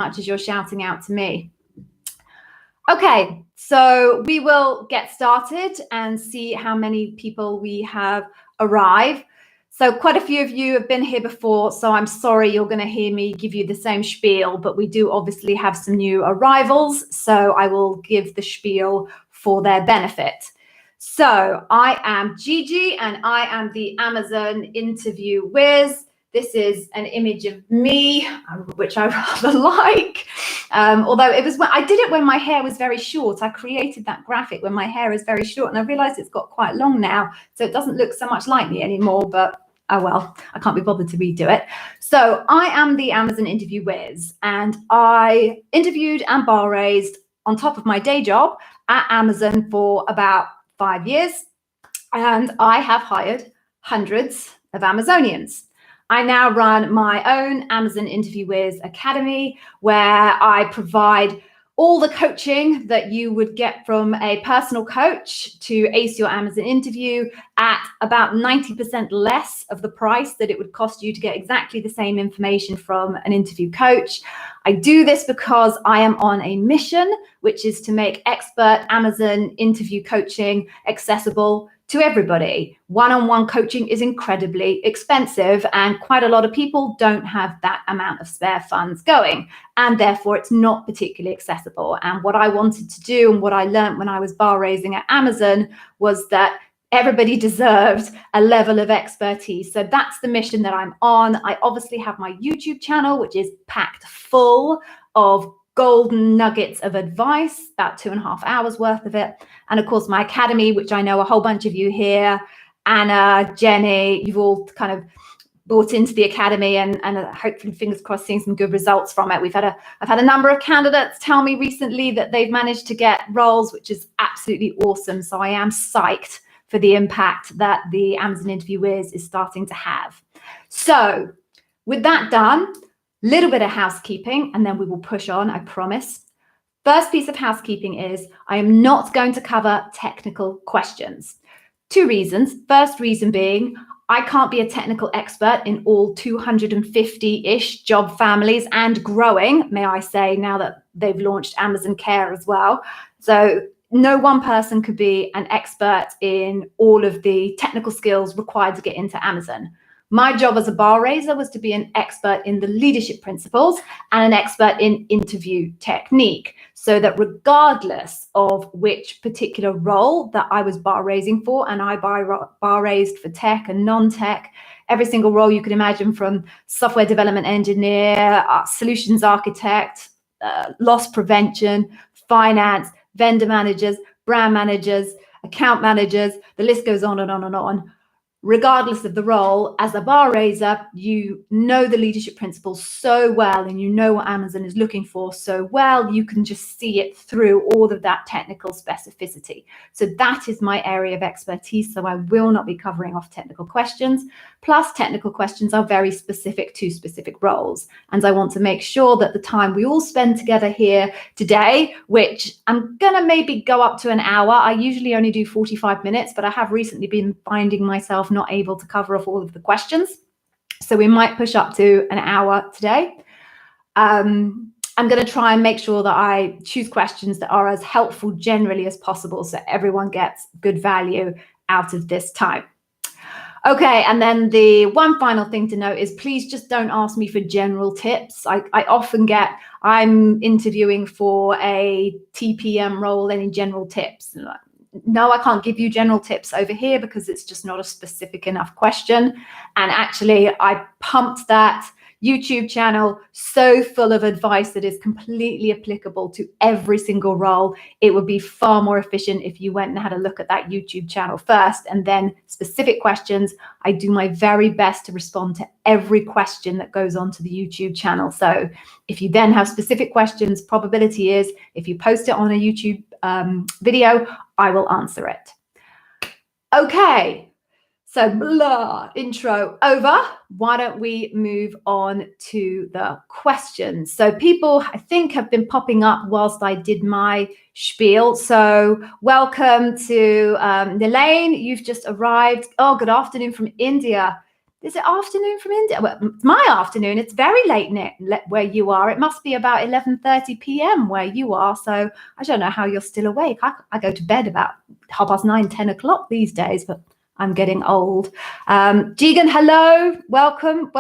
much as you're shouting out to me. Okay, so we will get started and see how many people we have arrived. So quite a few of you have been here before, so I'm sorry you're going to hear me give you the same spiel, but we do obviously have some new arrivals, so I will give the spiel for their benefit. So I am Gigi and I am the Amazon interview whiz. This is an image of me, which I rather like. Although I did it when my hair was very short. I created that graphic when my hair is very short, and I realized it's got quite long now, so it doesn't look so much like me anymore, but oh well, I can't be bothered to redo it. So I am the Amazon interview whiz, and I interviewed and bar raised on top of my day job at Amazon for about 5 years, and I have hired hundreds of Amazonians. I now run my own Amazon Interview Whiz Academy, where I provide all the coaching that you would get from a personal coach to ace your Amazon interview at about 90% less of the price that it would cost you to get exactly the same information from an interview coach. I do this because I am on a mission, which is to make expert Amazon interview coaching accessible to everybody. One-on-one coaching is incredibly expensive, and quite a lot of people don't have that amount of spare funds going, and therefore it's not particularly accessible. And what I wanted to do, and what I learned when I was bar raising at Amazon, was that everybody deserved a level of expertise. So that's the mission that I'm on. I obviously have my YouTube channel, which is packed full of golden nuggets of advice, about 2.5 hours worth of it. And of course, my academy, which I know a whole bunch of you here, Anna, Jenny, you've all kind of bought into the academy, and hopefully, fingers crossed, seeing some good results from it. I've had a number of candidates tell me recently that they've managed to get roles, which is absolutely awesome. So I am psyched for the impact that the Amazon Interview Whiz is starting to have. So with that done, little bit of housekeeping, and then we will push on, I promise. First piece of housekeeping is I am not going to cover technical questions. 2 reasons. First reason being, I can't be a technical expert in all 250-ish job families and growing, may I say, now that they've launched Amazon Care as well. So no one person could be an expert in all of the technical skills required to get into Amazon. My job as a bar raiser was to be an expert in the leadership principles and an expert in interview technique, so that regardless of which particular role that I was bar raising for, and I bar raised for tech and non-tech, every single role you could imagine, from software development engineer, solutions architect, loss prevention, finance, vendor managers, brand managers, account managers, the list goes on and on and on. Regardless of the role, as a bar raiser, you know the leadership principles so well, and you know what Amazon is looking for so well, you can just see it through all of that technical specificity. So that is my area of expertise. So I will not be covering off technical questions. Plus, technical questions are very specific to specific roles. And I want to make sure that the time we all spend together here today, which I'm going to maybe go up to an hour. I usually only do 45 minutes, but I have recently been finding myself not able to cover off all of the questions. So we might push up to an hour today. I'm going to try and make sure that I choose questions that are as helpful generally as possible, so everyone gets good value out of this time. Okay, and then the one final thing to note is, please just don't ask me for general tips. I often get, I'm interviewing for a TPM role, any general tips? No, I can't give you general tips over here because it's just not a specific enough question. And actually, I pumped that YouTube channel so full of advice that is completely applicable to every single role. It would be far more efficient if you went and had a look at that YouTube channel first, and then specific questions. I do my very best to respond to every question that goes onto the YouTube channel. So if you then have specific questions, probability is if you post it on a YouTube video, I will answer it. Okay. So blah, intro over. Why don't we move on to the questions? So people, I think, have been popping up whilst I did my spiel. So welcome to Elaine. You've just arrived. Oh, good afternoon from India. Is it afternoon from India? Well, it's my afternoon. It's very late where you are. It must be about 11:30 p.m. where you are. So I don't know how you're still awake. I go to bed about 9:30, 10 o'clock these days, but I'm getting old. Jigan, hello. Welcome.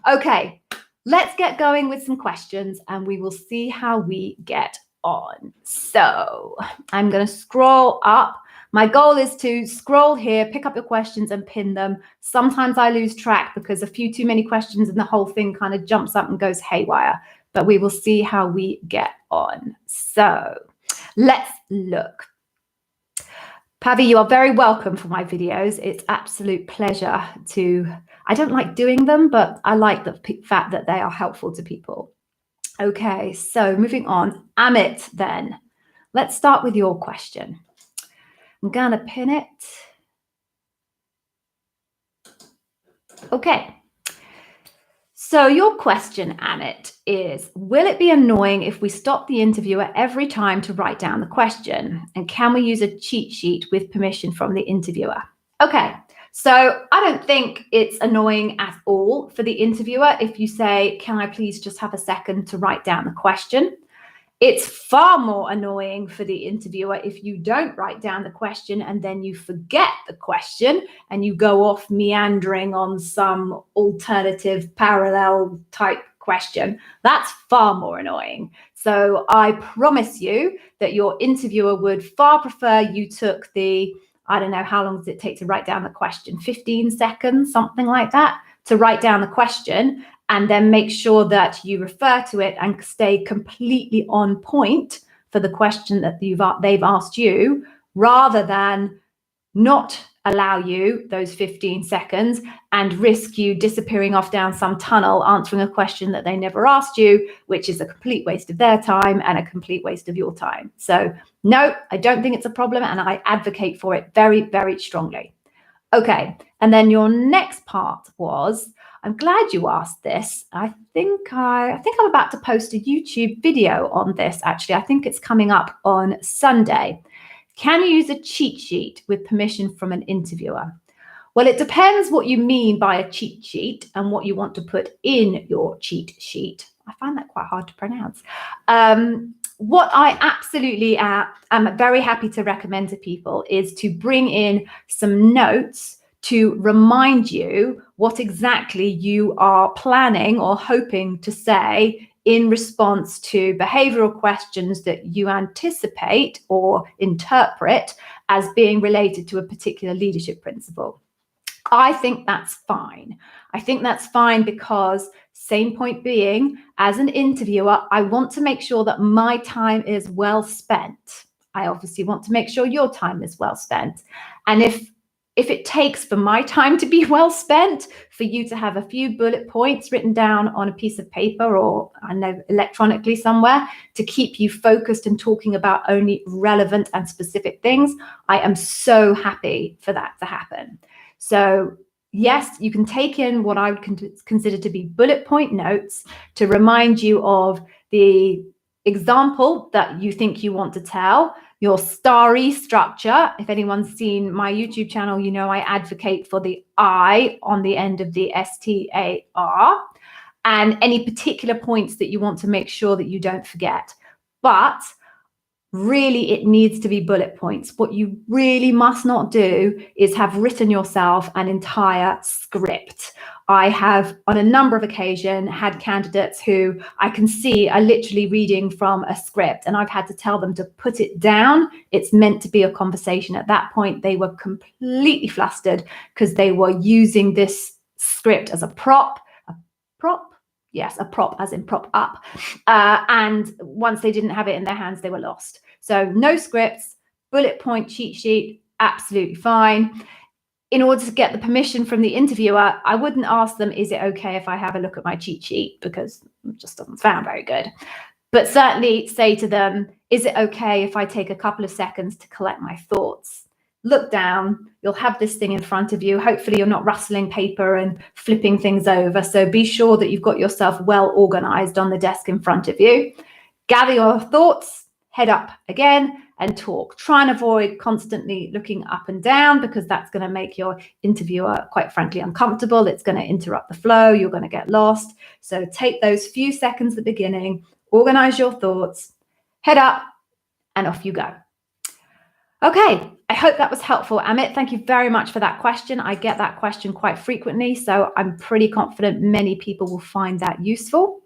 Okay, let's get going with some questions and we will see how we get on. So I'm going to scroll up. My goal is to scroll here, pick up your questions and pin them. Sometimes I lose track because a few too many questions and the whole thing kind of jumps up and goes haywire, but we will see how we get on. So let's look. Pavi, you are very welcome for my videos. It's absolute pleasure I don't like doing them, but I like the fact that they are helpful to people. Okay, so moving on. Amit then. Let's start with your question. I'm gonna pin it. Okay. So your question, Amit, is, will it be annoying if we stop the interviewer every time to write down the question? And can we use a cheat sheet with permission from the interviewer? Okay, so I don't think it's annoying at all for the interviewer if you say, can I please just have a second to write down the question? It's far more annoying for the interviewer if you don't write down the question and then you forget the question and you go off meandering on some alternative parallel type question. That's far more annoying. So I promise you that your interviewer would far prefer you took I don't know, how long does it take to write down the question? 15 seconds, something like that, to write down the question, and then make sure that you refer to it and stay completely on point for the question that they've asked you, rather than not allow you those 15 seconds and risk you disappearing off down some tunnel answering a question that they never asked you, which is a complete waste of their time and a complete waste of your time. So no, I don't think it's a problem, and I advocate for it very, very strongly. Okay, and then your next part was, I'm glad you asked this. I think I'm about to post a YouTube video on this, actually. I think it's coming up on Sunday. Can you use a cheat sheet with permission from an interviewer? Well, it depends what you mean by a cheat sheet and what you want to put in your cheat sheet. I find that quite hard to pronounce. What I absolutely am very happy to recommend to people is to bring in some notes to remind you what exactly you are planning or hoping to say in response to behavioral questions that you anticipate or interpret as being related to a particular leadership principle. I think that's fine. I think that's fine because, same point being, as an interviewer, I want to make sure that my time is well spent. I obviously want to make sure your time is well spent. And if it takes for my time to be well spent, for you to have a few bullet points written down on a piece of paper or, I know, electronically somewhere to keep you focused and talking about only relevant and specific things, I am so happy for that to happen. So yes, you can take in what I would consider to be bullet point notes to remind you of the example that you think you want to tell, your starry structure. If anyone's seen my YouTube channel, you know I advocate for the I on the end of the STAR, and any particular points that you want to make sure that you don't forget. But really, it needs to be bullet points. What you really must not do is have written yourself an entire script. I have, on a number of occasions, had candidates who I can see are literally reading from a script, and I've had to tell them to put it down. It's meant to be a conversation. At that point, they were completely flustered because they were using this script as a prop. Yes, a prop as in prop up. And once they didn't have it in their hands, they were lost. So no scripts, bullet point cheat sheet, absolutely fine. In order to get the permission from the interviewer, I wouldn't ask them, is it okay if I have a look at my cheat sheet? Because it just doesn't sound very good. But certainly say to them, is it okay if I take a couple of seconds to collect my thoughts? Look down, you'll have this thing in front of you. Hopefully you're not rustling paper and flipping things over. So be sure that you've got yourself well organized on the desk in front of you. Gather your thoughts, head up again, and talk. Try and avoid constantly looking up and down, because that's going to make your interviewer, quite frankly, uncomfortable. It's going to interrupt the flow. You're going to get lost. So take those few seconds at the beginning, organize your thoughts, head up, and off you go. Okay, I hope that was helpful, Amit. Thank you very much for that question. I get that question quite frequently, so I'm pretty confident many people will find that useful.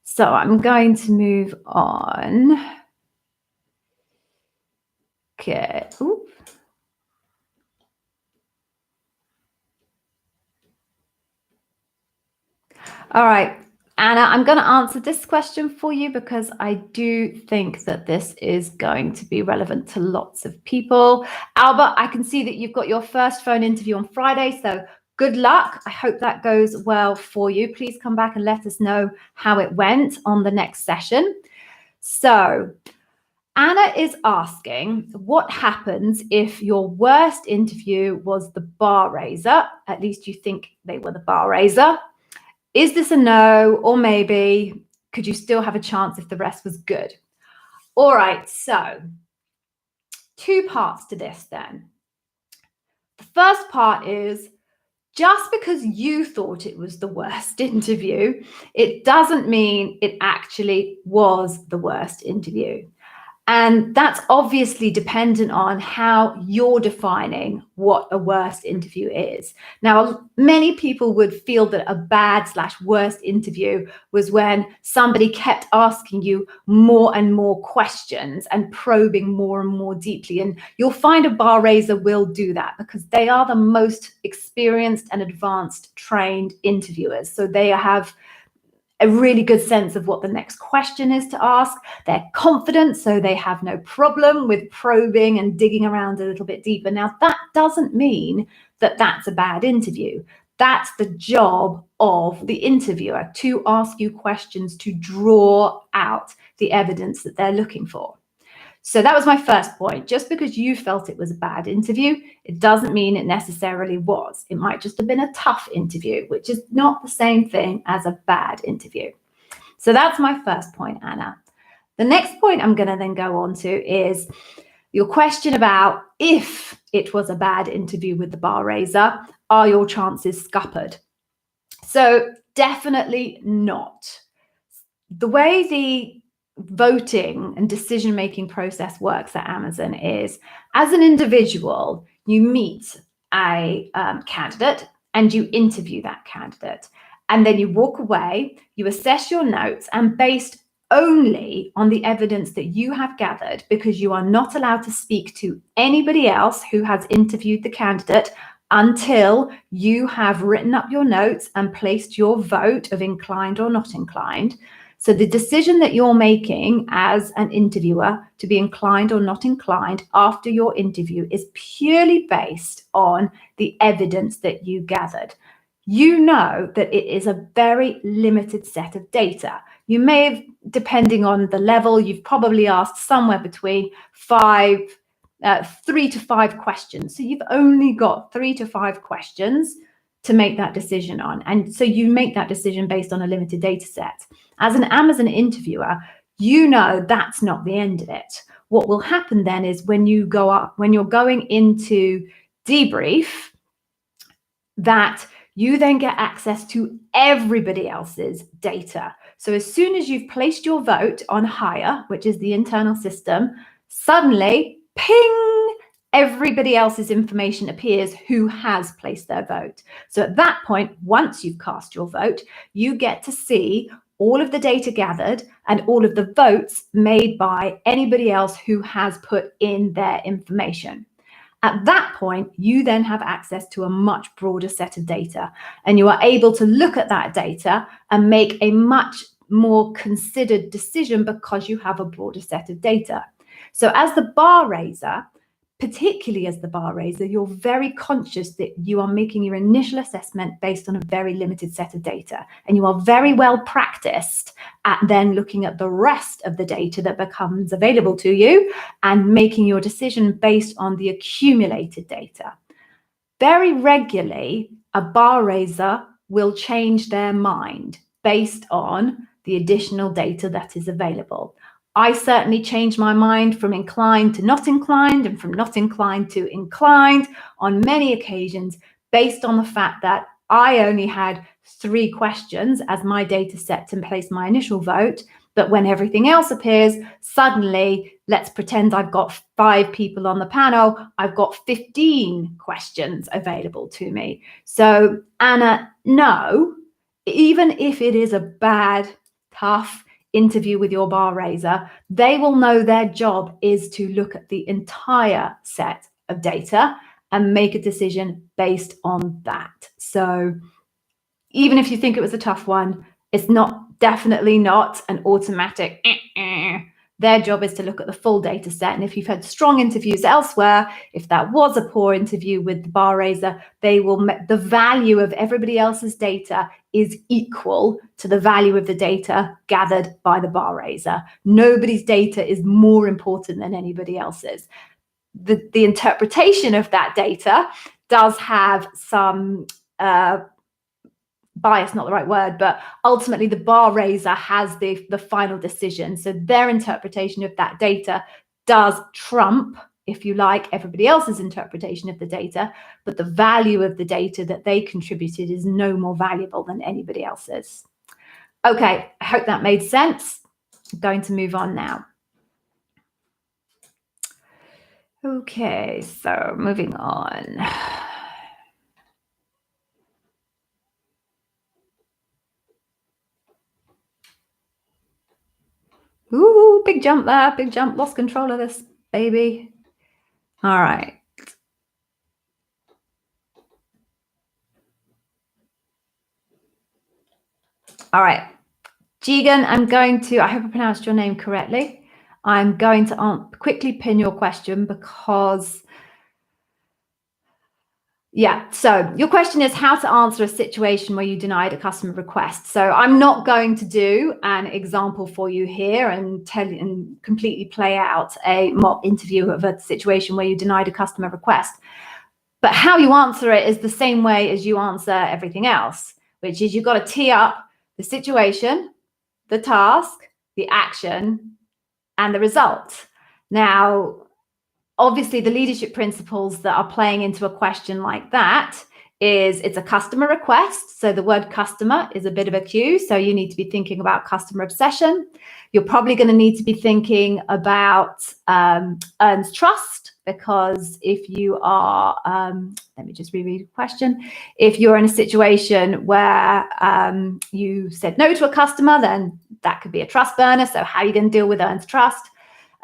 So I'm going to move on. Okay. Ooh. All right, Anna, I'm going to answer this question for you because I do think that this is going to be relevant to lots of people. Albert, I can see that you've got your first phone interview on Friday, so good luck. I hope that goes well for you. Please come back and let us know how it went on the next session. So Anna is asking, what happens if your worst interview was the bar raiser? At least you think they were the bar raiser. Is this a no, or maybe could you still have a chance if the rest was good? All right, so 2 parts to this then. The first part is, just because you thought it was the worst interview, it doesn't mean it actually was the worst interview. And that's obviously dependent on how you're defining what a worst interview is. Now, many people would feel that a bad/worst interview was when somebody kept asking you more and more questions and probing more and more deeply. And you'll find a bar raiser will do that because they are the most experienced and advanced trained interviewers. So they have a really good sense of what the next question is to ask. They're confident, so they have no problem with probing and digging around a little bit deeper. Now, that doesn't mean that that's a bad interview. That's the job of the interviewer, to ask you questions to draw out the evidence that they're looking for. So that was my first point. Just because you felt it was a bad interview, it doesn't mean it necessarily was. It might just have been a tough interview, which is not the same thing as a bad interview. So that's my first point, Anna. The next point I'm going to then go on to is your question about, if it was a bad interview with the bar raiser, are your chances scuppered? So definitely not. The way the voting and decision-making process works at Amazon is, as an individual, you meet a candidate and you interview that candidate. And then you walk away, you assess your notes, and based only on the evidence that you have gathered, because you are not allowed to speak to anybody else who has interviewed the candidate until you have written up your notes and placed your vote of inclined or not inclined. So the decision that you're making as an interviewer to be inclined or not inclined after your interview is purely based on the evidence that you gathered. You know that it is a very limited set of data. You may have, depending on the level, you've probably asked somewhere between 3 to 5 questions. So you've only got 3 to 5 questions to make that decision on. And so you make that decision based on a limited data set. As an Amazon interviewer, you know that's not the end of it. What will happen then is when you're going into debrief, that you then get access to everybody else's data. So as soon as you've placed your vote on Hire, which is the internal system, suddenly, ping, everybody else's information appears who has placed their vote. So at that point, once you've cast your vote, you get to see all of the data gathered and all of the votes made by anybody else who has put in their information. At that point, you then have access to a much broader set of data, and you are able to look at that data and make a much more considered decision because you have a broader set of data. So as the bar raiser, particularly as the bar raiser, you're very conscious that you are making your initial assessment based on a very limited set of data. And you are very well practiced at then looking at the rest of the data that becomes available to you and making your decision based on the accumulated data. Very regularly, a bar raiser will change their mind based on the additional data that is available. I certainly changed my mind from inclined to not inclined and from not inclined to inclined on many occasions based on the fact that I only had 3 questions as my data set to place my initial vote. But when everything else appears, suddenly, let's pretend I've got 5 people on the panel, I've got 15 questions available to me. So, Anna, no, even if it is a bad, tough interview with your bar raiser, they will know their job is to look at the entire set of data and make a decision based on that. So even if you think it was a tough one, it's definitely not an automatic. Their job is to look at the full data set. And if you've had strong interviews elsewhere, if that was a poor interview with the bar raiser, the value of everybody else's data is equal to the value of the data gathered by the bar raiser. Nobody's data is more important than anybody else's. The interpretation of that data does have some bias, not the right word, but ultimately the bar raiser has the final decision. So their interpretation of that data does trump, if you like, everybody else's interpretation of the data, but the value of the data that they contributed is no more valuable than anybody else's. Okay, I hope that made sense. I'm going to move on now. Okay, so moving on. Ooh, big jump there, big jump, lost control of this baby. All right. All right, Jigan, I hope I pronounced your name correctly. I'm going to quickly pin your question because, yeah, so your question is how to answer a situation where you denied a customer request. So I'm not going to do an example for you here and completely play out a mock interview of a situation where you denied a customer request. But how you answer it is the same way as you answer everything else, which is you've got to tee up the situation, the task, the action, and the result. Now, obviously, the leadership principles that are playing into a question like that is it's a customer request. So the word customer is a bit of a cue. So you need to be thinking about customer obsession. You're probably going to need to be thinking about earns trust, because if you are, let me just reread the question. If you're in a situation where you said no to a customer, then that could be a trust burner. So how are you going to deal with earns trust?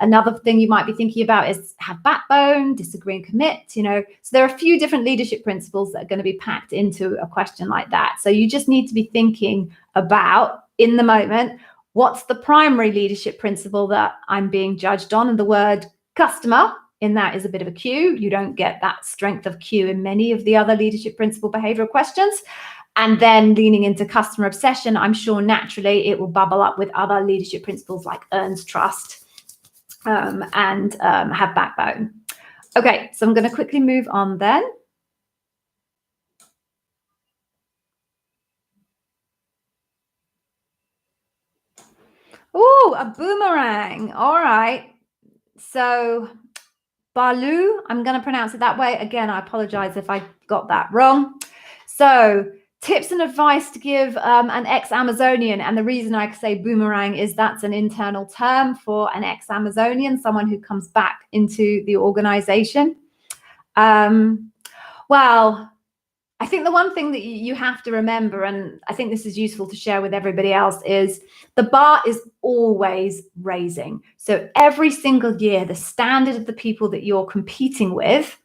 Another thing you might be thinking about is have backbone, disagree and commit, So there are a few different leadership principles that are going to be packed into a question like that. So you just need to be thinking about, in the moment, what's the primary leadership principle that I'm being judged on? And the word customer in that is a bit of a cue. You don't get that strength of cue in many of the other leadership principle behavioral questions. And then leaning into customer obsession, I'm sure naturally it will bubble up with other leadership principles like earns trust, and have backbone. Okay, so I'm going to quickly move on then. Oh, a boomerang. All right. So Balu, I'm going to pronounce it that way. Again, I apologize if I got that wrong. So tips and advice to give an ex-Amazonian. And the reason I say boomerang is that's an internal term for an ex-Amazonian, someone who comes back into the organization. Well, I think the one thing that you have to remember, and I think this is useful to share with everybody else, is the bar is always raising. So every single year, the standard of the people that you're competing with,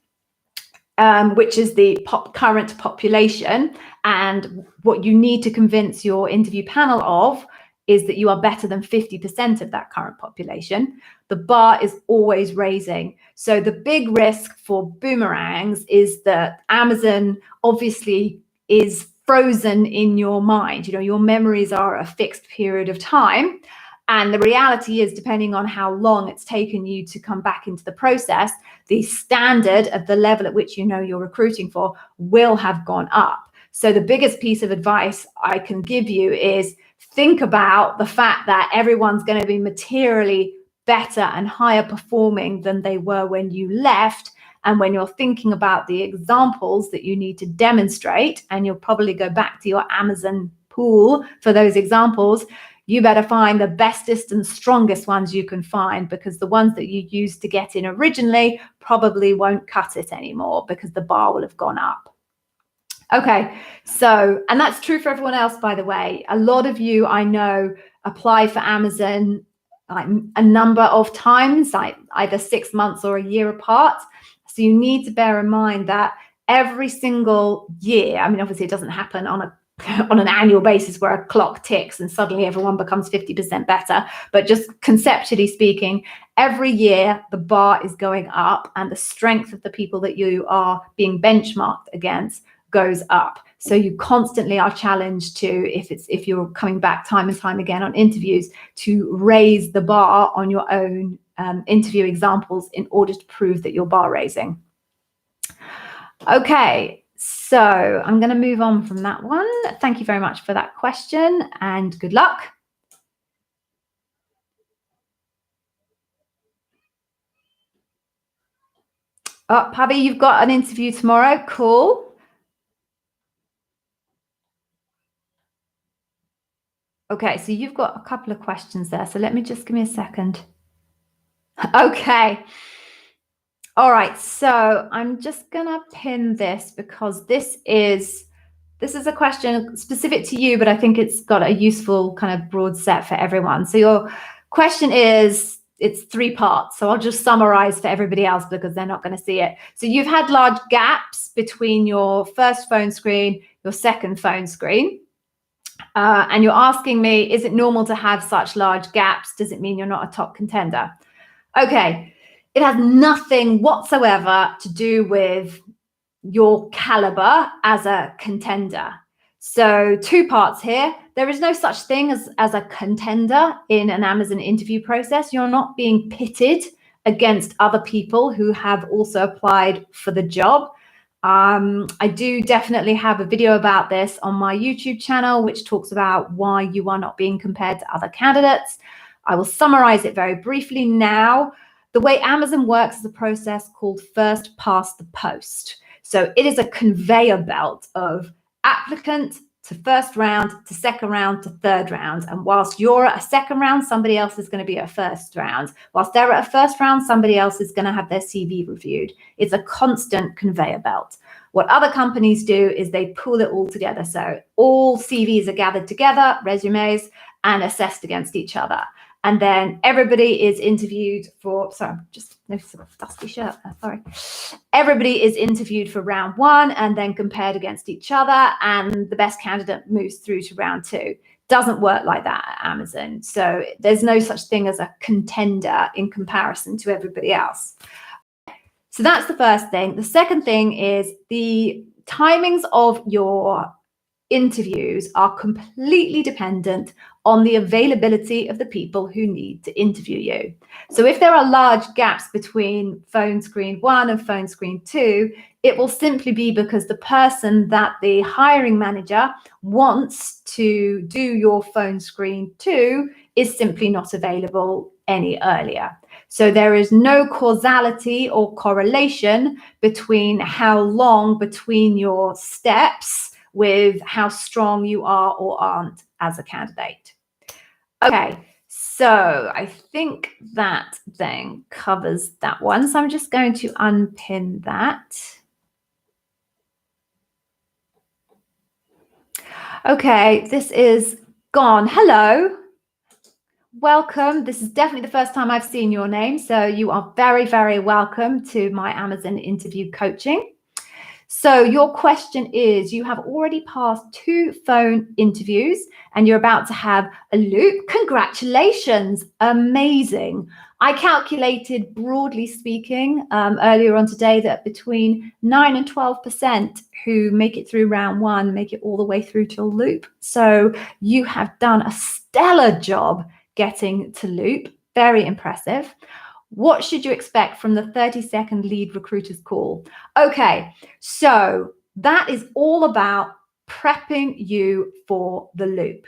which is the current population, and what you need to convince your interview panel of is that you are better than 50% of that current population. The bar is always raising. So the big risk for boomerangs is that Amazon obviously is frozen in your mind. Your memories are a fixed period of time. And the reality is, depending on how long it's taken you to come back into the process, the standard of the level at which you're recruiting for will have gone up. So the biggest piece of advice I can give you is think about the fact that everyone's going to be materially better and higher performing than they were when you left. And when you're thinking about the examples that you need to demonstrate, and you'll probably go back to your Amazon pool for those examples, you better find the bestest and strongest ones you can find, because the ones that you used to get in originally probably won't cut it anymore because the bar will have gone up. Okay, so, and that's true for everyone else, by the way. A lot of you, I know, apply for Amazon like a number of times, like either 6 months or a year apart. So you need to bear in mind that every single year, I mean, obviously it doesn't happen on an annual basis where a clock ticks and suddenly everyone becomes 50% better, but just conceptually speaking, every year the bar is going up and the strength of the people that you are being benchmarked against goes up. So you constantly are challenged to, if you're coming back time and time again on interviews, to raise the bar on your own interview examples in order to prove that you're bar raising. Okay, so I'm going to move on from that one. Thank you very much for that question and good luck. Oh, Pavi, you've got an interview tomorrow. Cool. Okay, so you've got a couple of questions there. So let me just give me a second. Okay. All right, so I'm just gonna pin this because this is a question specific to you, but I think it's got a useful kind of broad set for everyone. So your question is, it's 3 parts. So I'll just summarize for everybody else because they're not going to see it. So you've had large gaps between your first phone screen, your second phone screen. And you're asking me, is it normal to have such large gaps? Does it mean you're not a top contender? Okay, it has nothing whatsoever to do with your caliber as a contender. So 2 parts here. There is no such thing as a contender in an Amazon interview process. You're not being pitted against other people who have also applied for the job. I do definitely have a video about this on my YouTube channel, which talks about why you are not being compared to other candidates. I will summarize it very briefly now. The way Amazon works is a process called first past the post. So it is a conveyor belt of applicant to first round, to second round, to third round. And whilst you're at a second round, somebody else is going to be at a first round. Whilst they're at a first round, somebody else is going to have their CV reviewed. It's a constant conveyor belt. What other companies do is they pull it all together. So all CVs are gathered together, resumes, and assessed against each other. And then everybody is interviewed for, sorry, just noticed a dusty shirt, sorry. Everybody is interviewed for round 1 and then compared against each other, and the best candidate moves through to round 2. Doesn't work like that at Amazon. So there's no such thing as a contender in comparison to everybody else. So that's the first thing. The second thing is the timings of your interviews are completely dependent on the availability of the people who need to interview you. So if there are large gaps between phone screen 1 and phone screen 2, it will simply be because the person that the hiring manager wants to do your phone screen 2 is simply not available any earlier. So there is no causality or correlation between how long between your steps with how strong you are or aren't as a candidate. Okay, so I think that then covers that one. So I'm just going to unpin that. Okay, this is gone. Hello. Welcome. This is definitely the first time I've seen your name. So you are very, very welcome to my Amazon interview coaching. So your question is, you have already passed 2 phone interviews and you're about to have a loop. Congratulations. Amazing. I calculated, broadly speaking, earlier on today that between 9 and 12% who make it through round 1 make it all the way through to loop. So you have done a stellar job getting to loop. Very impressive. What should you expect from the 30-second lead recruiter's call? Okay, so that is all about prepping you for the loop.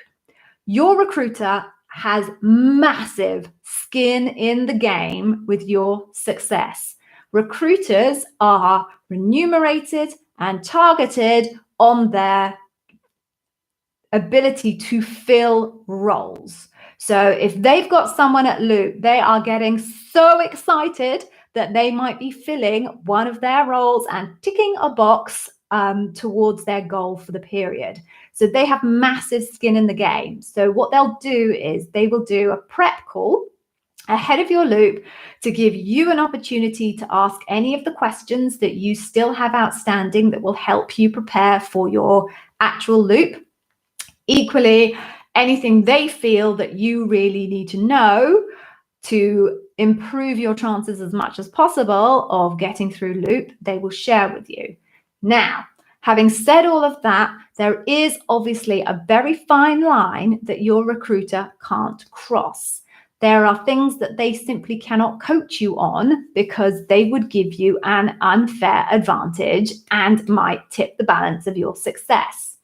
Your recruiter has massive skin in the game with your success. Recruiters are remunerated and targeted on their ability to fill roles. So if they've got someone at Loop, they are getting so excited that they might be filling one of their roles and ticking a box towards their goal for the period. So they have massive skin in the game. So what they'll do is they will do a prep call ahead of your loop to give you an opportunity to ask any of the questions that you still have outstanding that will help you prepare for your actual loop. Equally, anything they feel that you really need to know to improve your chances as much as possible of getting through loop, they will share with you. Now, having said all of that, there is obviously a very fine line that your recruiter can't cross. There are things that they simply cannot coach you on because they would give you an unfair advantage and might tip the balance of your success.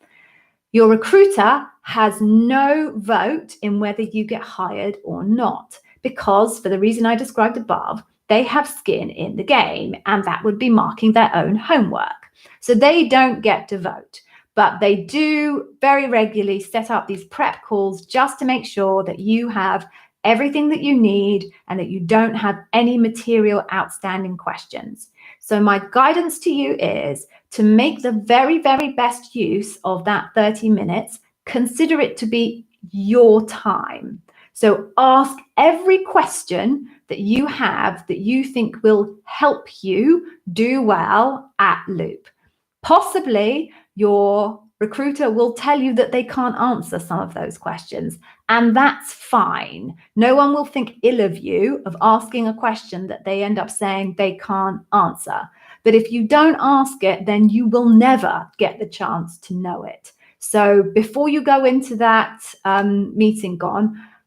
Your recruiter has no vote in whether you get hired or not, because for the reason I described above, they have skin in the game, and that would be marking their own homework. So they don't get to vote, but they do very regularly set up these prep calls just to make sure that you have everything that you need and that you don't have any material outstanding questions. So my guidance to you is to make the very, very best use of that 30 minutes. Consider it to be your time. So ask every question that you have that you think will help you do well at Loop. Possibly your recruiter will tell you that they can't answer some of those questions, and that's fine. No one will think ill of you of asking a question that they end up saying they can't answer. But if you don't ask it, then you will never get the chance to know it. So before you go into that meeting,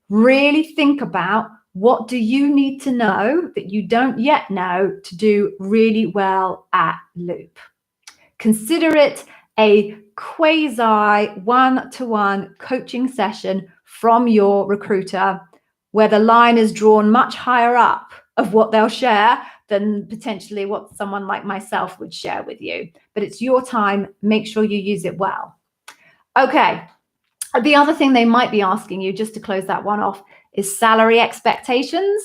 really think about what do you need to know that you don't yet know to do really well at Loop. Consider it a quasi one-to-one coaching session from your recruiter where the line is drawn much higher up of what they'll share than potentially what someone like myself would share with you. But it's your time. Make sure you use it well. Okay. The other thing they might be asking you, just to close that one off, is salary expectations.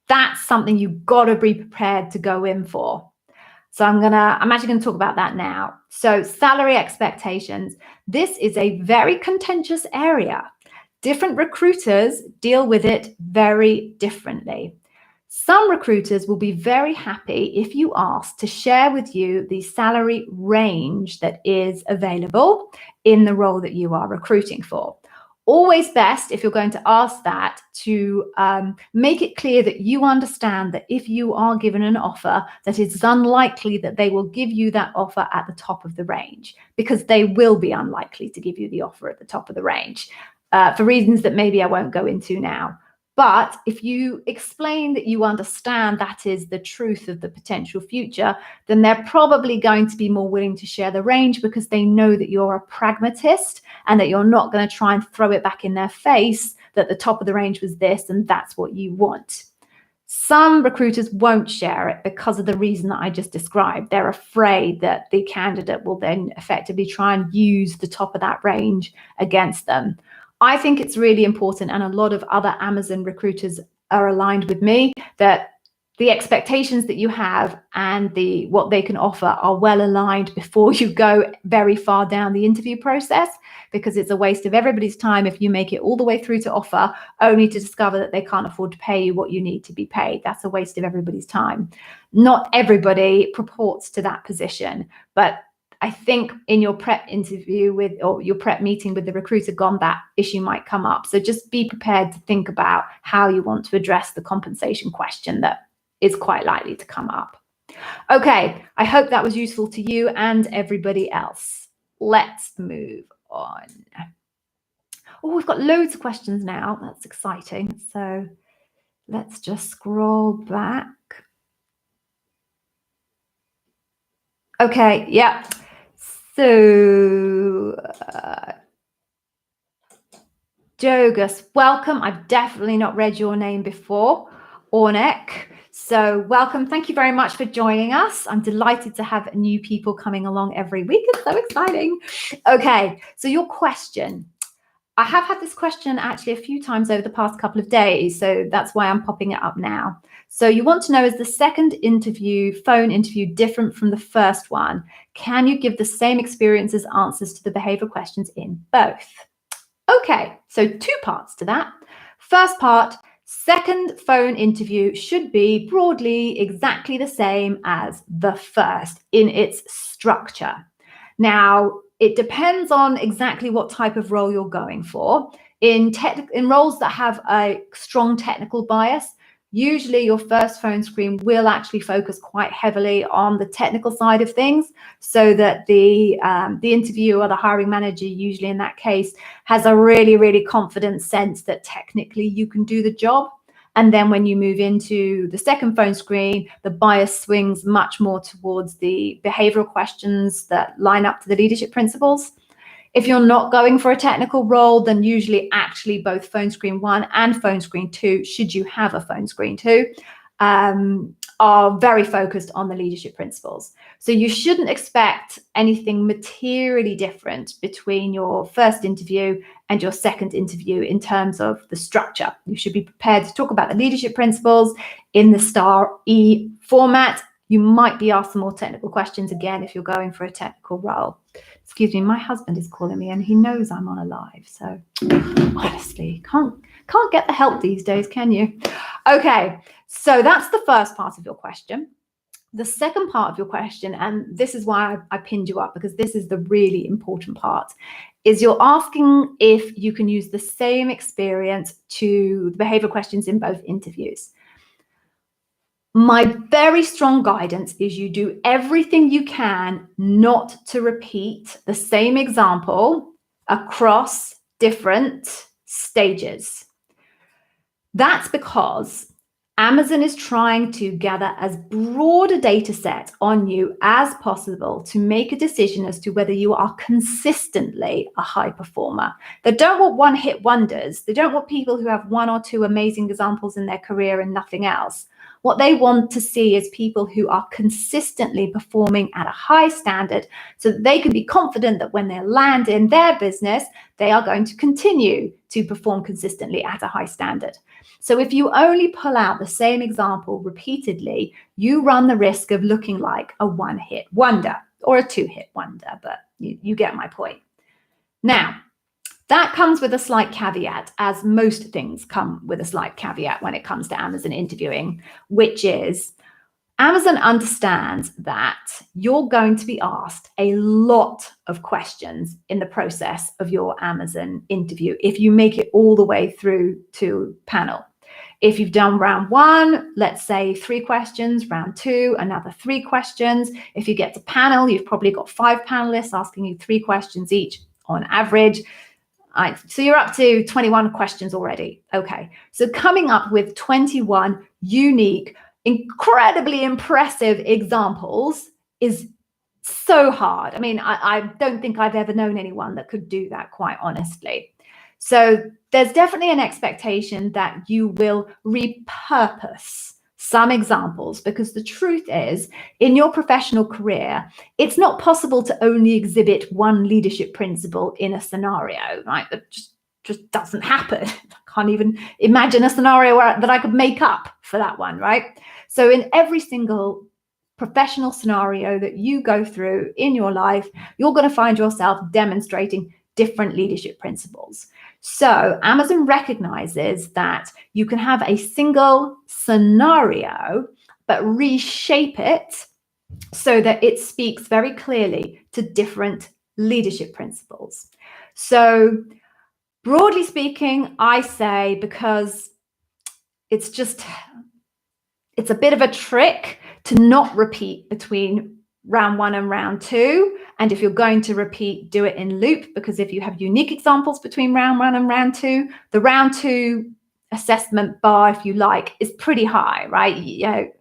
That's something you've got to be prepared to go in for. So I'm actually going to talk about that now. So salary expectations. This is a very contentious area. Different recruiters deal with it very differently. Some recruiters will be very happy if you ask to share with you the salary range that is available in the role that you are recruiting for. Always best, if you're going to ask that, to make it clear that you understand that if you are given an offer, that it's unlikely that they will give you that offer at the top of the range, because they will be unlikely to give you the offer at the top of the range for reasons that maybe I won't go into now. But if you explain that you understand that is the truth of the potential future, then they're probably going to be more willing to share the range because they know that you're a pragmatist and that you're not going to try and throw it back in their face that the top of the range was this and that's what you want. Some recruiters won't share it because of the reason that I just described. They're afraid that the candidate will then effectively try and use the top of that range against them. I think it's really important, and a lot of other Amazon recruiters are aligned with me, that the expectations that you have and what they can offer are well aligned before you go very far down the interview process, because it's a waste of everybody's time if you make it all the way through to offer only to discover that they can't afford to pay you what you need to be paid. That's a waste of everybody's time. Not everybody purports to that position, but I think in your prep interview or your prep meeting with the recruiter, that issue might come up. So just be prepared to think about how you want to address the compensation question that is quite likely to come up. Okay, I hope that was useful to you and everybody else. Let's move on. Oh, we've got loads of questions now. That's exciting. So let's just scroll back. Okay, yeah. So Jogus, welcome. I've definitely not read your name before, Ornek. So welcome. Thank you very much for joining us. I'm delighted to have new people coming along every week. It's so exciting. Okay, so your question. I have had this question actually a few times over the past couple of days, so that's why I'm popping it up now. So you want to know, is the second phone interview, different from the first one? Can you give the same experience as answers to the behavior questions in both? Okay, so 2 parts to that. First part, second phone interview should be broadly exactly the same as the first in its structure. Now, it depends on exactly what type of role you're going for. In roles that have a strong technical bias, usually your first phone screen will actually focus quite heavily on the technical side of things, so that the interviewer or the hiring manager, usually in that case, has a really, really confident sense that technically you can do the job. And then when you move into the second phone screen, the bias swings much more towards the behavioral questions that line up to the leadership principles. If you're not going for a technical role, then usually actually both phone screen 1 and phone screen 2, should you have a phone screen 2, are very focused on the leadership principles. So you shouldn't expect anything materially different between your first interview and your second interview in terms of the structure. You should be prepared to talk about the leadership principles in the star E format. You might be asked some more technical questions again if you're going for a technical role. Excuse me, my husband is calling me and he knows I'm on a live. So honestly, can't get the help these days, can you? Okay, so that's the first part of your question. The second part of your question, and this is why I pinned you up, because this is the really important part, is you're asking if you can use the same experience to the behavior questions in both interviews. My very strong guidance is you do everything you can not to repeat the same example across different stages. That's because Amazon is trying to gather as broad a data set on you as possible to make a decision as to whether you are consistently a high performer. They don't want one-hit wonders. They don't want people who have 1 or 2 amazing examples in their career and nothing else. What they want to see is people who are consistently performing at a high standard, so that they can be confident that when they land in their business, they are going to continue to perform consistently at a high standard. So if you only pull out the same example repeatedly, you run the risk of looking like a one-hit wonder or a 2-hit wonder, but you get my point. Now, that comes with a slight caveat, as most things come with a slight caveat when it comes to Amazon interviewing, which is Amazon understands that you're going to be asked a lot of questions in the process of your Amazon interview if you make it all the way through to panel. If you've done round 1, let's say 3 questions, round 2, another 3 questions. If you get to panel, you've probably got 5 panelists asking you 3 questions each on average. So you're up to 21 questions already. Okay, so coming up with 21 unique, incredibly impressive examples is so hard. I mean, I don't think I've ever known anyone that could do that, quite honestly. So there's definitely an expectation that you will repurpose some examples, because the truth is, in your professional career, it's not possible to only exhibit one leadership principle in a scenario, right? That just doesn't happen. I can't even imagine a scenario that I could make up for that one, right? So in every single professional scenario that you go through in your life, you're going to find yourself demonstrating different leadership principles. So Amazon recognizes that you can have a single scenario, but reshape it so that it speaks very clearly to different leadership principles. So broadly speaking, I say, because it's a bit of a trick to not repeat between round 1 and round 2. And if you're going to repeat, do it in loop, because if you have unique examples between round 1 and round 2, the round 2 assessment bar, if you like, is pretty high, right?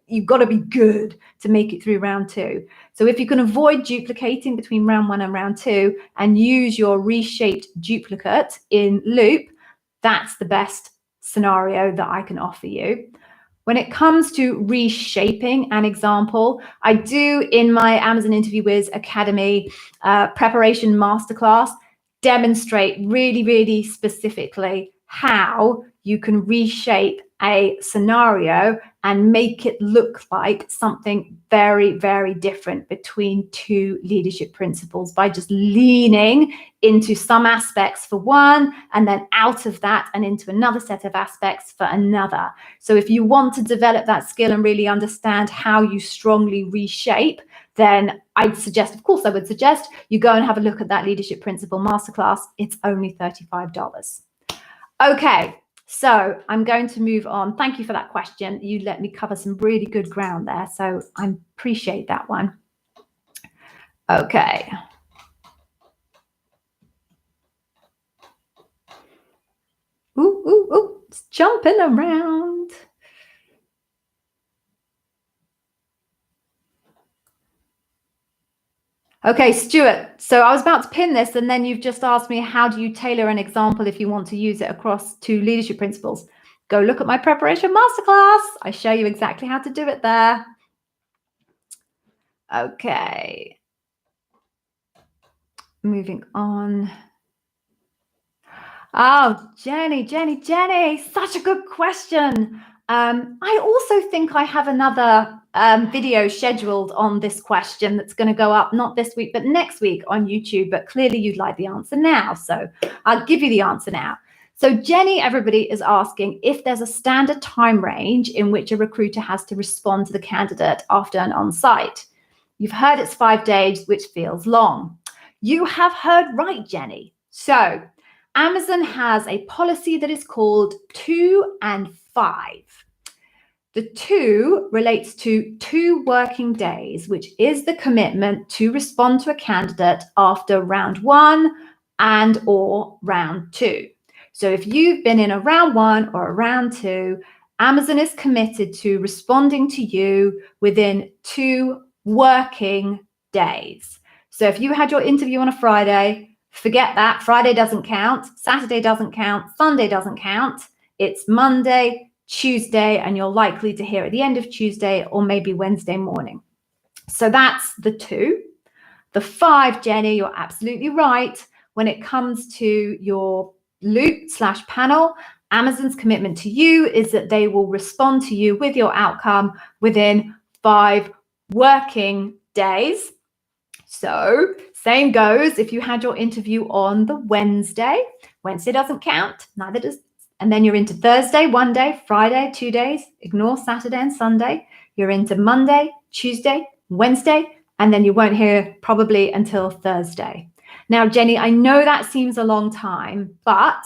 You've got to be good to make it through round 2. So if you can avoid duplicating between round 1 and round 2 and use your reshaped duplicate in loop, that's the best scenario that I can offer you. When it comes to reshaping an example, I do in my Amazon Interview Wiz Academy preparation masterclass demonstrate really, really specifically how you can reshape a scenario and make it look like something very, very different between two leadership principles by just leaning into some aspects for one and then out of that and into another set of aspects for another. So if you want to develop that skill and really understand how you strongly reshape, then I'd suggest, of course, I would suggest you go and have a look at that leadership principle masterclass. It's only $35. Okay, so I'm going to move on. Thank you for that question. You let me cover some really good ground there, so I appreciate that one. Okay. Ooh, it's jumping around. Okay, Stuart, so I was about to pin this and then you've just asked me, how do you tailor an example if you want to use it across two leadership principles? Go look at my preparation masterclass. I show you exactly how to do it there. Okay. Moving on. Oh, Jenny, such a good question. I also think I have another video scheduled on this question that's going to go up not this week, but next week on YouTube. But clearly you'd like the answer now. So I'll give you the answer now. So Jenny, everybody is asking if there's a standard time range in which a recruiter has to respond to the candidate after an on-site. You've heard it's 5 days, which feels long. You have heard right, Jenny. So Amazon has a policy that is called 2 and 5. The 2 relates to 2 working days, which is the commitment to respond to a candidate after round 1 and or round 2. So if you've been in a round 1 or a round 2, Amazon is committed to responding to you within 2 working days. So if you had your interview on a Friday, forget that. Friday doesn't count. Saturday doesn't count. Sunday doesn't count. It's Monday, Tuesday, and you're likely to hear at the end of Tuesday or maybe Wednesday morning. So that's the 2. The 5, Jenny, you're absolutely right. When it comes to your loop/panel, Amazon's commitment to you is that they will respond to you with your outcome within 5 working days. So same goes if you had your interview on the Wednesday. Wednesday doesn't count, neither does. And then you're into Thursday, 1 day, Friday, 2 days, ignore Saturday and Sunday. You're into Monday, Tuesday, Wednesday, and then you won't hear probably until Thursday. Now, Jenny, I know that seems a long time, but